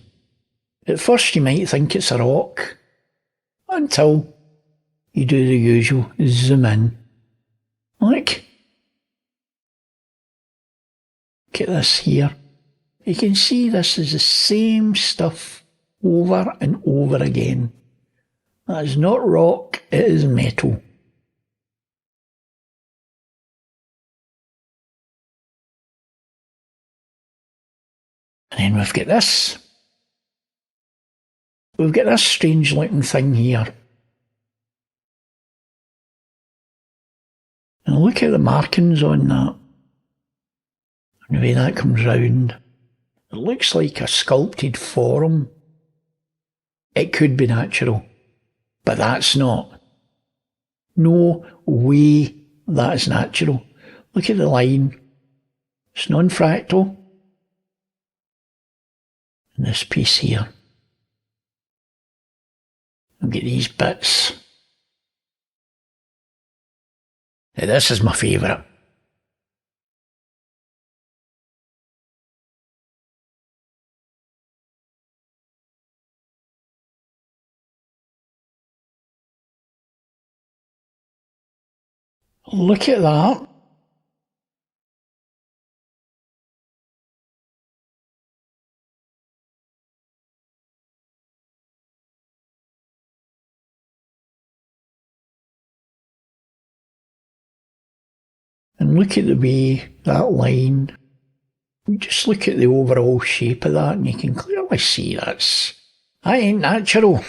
At first you might think it's a rock, until you do the usual zoom in. Look. Look at this here. You can see this is the same stuff over and over again. That is not rock, it is metal. And then we've got this. We've got this strange looking thing here. And look at the markings on that. And the way that comes round. It looks like a sculpted form. It could be natural, but that's not. No way that's natural. Look at the line. It's non-fractal. And this piece here. I'll get these bits. Now this is my favourite. Look at that. And look at the way that line, just look at the overall shape of that and you can clearly see that ain't natural.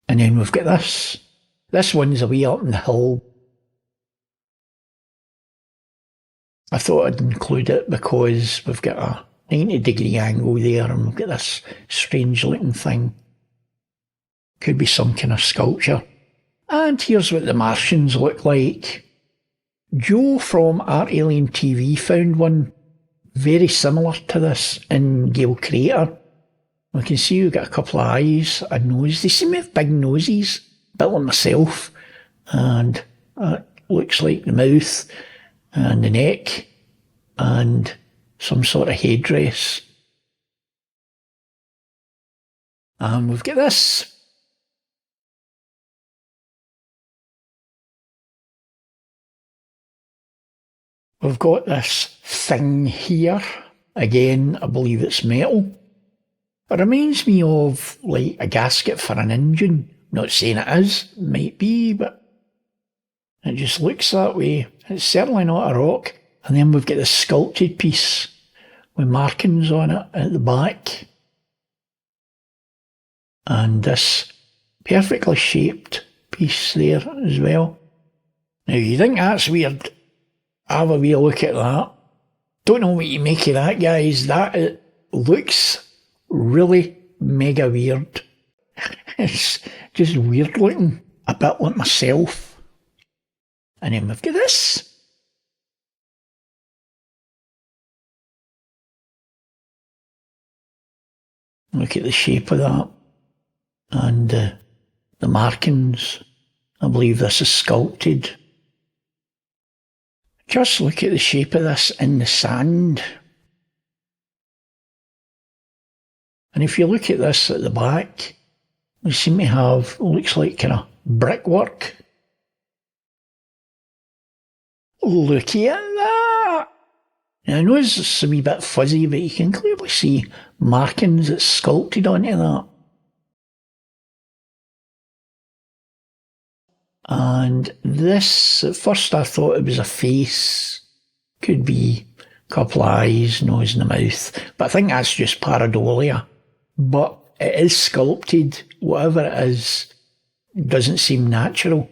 And then we've got this. This one's away up in the hill. I thought I'd include it because we've got a 90-degree angle there and we've got this strange looking thing. Could be some kind of sculpture. And here's what the Martians look like. Joe from Art Alien TV found one very similar to this in Gale Crater. We can see we've got a couple of eyes, a nose. They seem to have big noses, a bit like myself. And that looks like the mouth and the neck and some sort of headdress. And we've got this. We've got this thing here. Again, I believe it's metal. It reminds me of like a gasket for an engine. Not saying it is, might be, but it just looks that way. It's certainly not a rock. And then we've got this sculpted piece with markings on it at the back. And this perfectly shaped piece there as well. Now you think that's weird, have a wee look at that. Don't know what you make of that, guys. That looks really mega weird. It's just weird looking, a bit like myself. And then we've got this. Look at the shape of that. And the markings. I believe this is sculpted. Just look at the shape of this in the sand. And if you look at this at the back, we seem to have, looks like kind of brickwork. Look at that! Now I know it's a wee bit fuzzy, but you can clearly see markings that's sculpted onto that. And this, at first I thought it was a face. Could be a couple of eyes, nose and a mouth. But I think that's just pareidolia. But it is sculpted. Whatever it is, doesn't seem natural.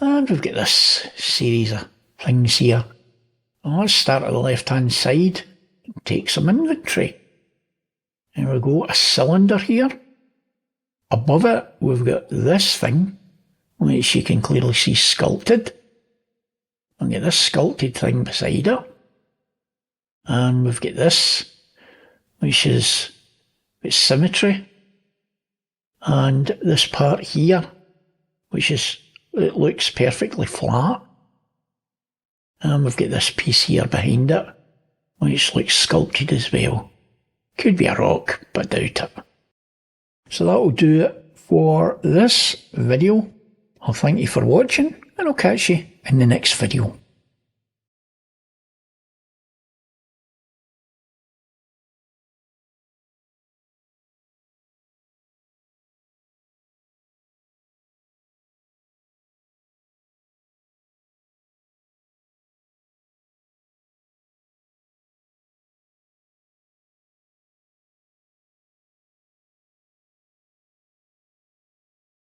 And we've got this series of things here. Well, let's start at the left-hand side and take some inventory. There we go, a cylinder here. Above it, we've got this thing, which you can clearly see sculpted. We've got this sculpted thing beside it. And we've got this, which is its symmetry. And this part here, which is, it looks perfectly flat. And we've got this piece here behind it, which looks sculpted as well. Could be a rock, but doubt it. So that'll do it for this video. I'll thank you for watching, and I'll catch you in the next video.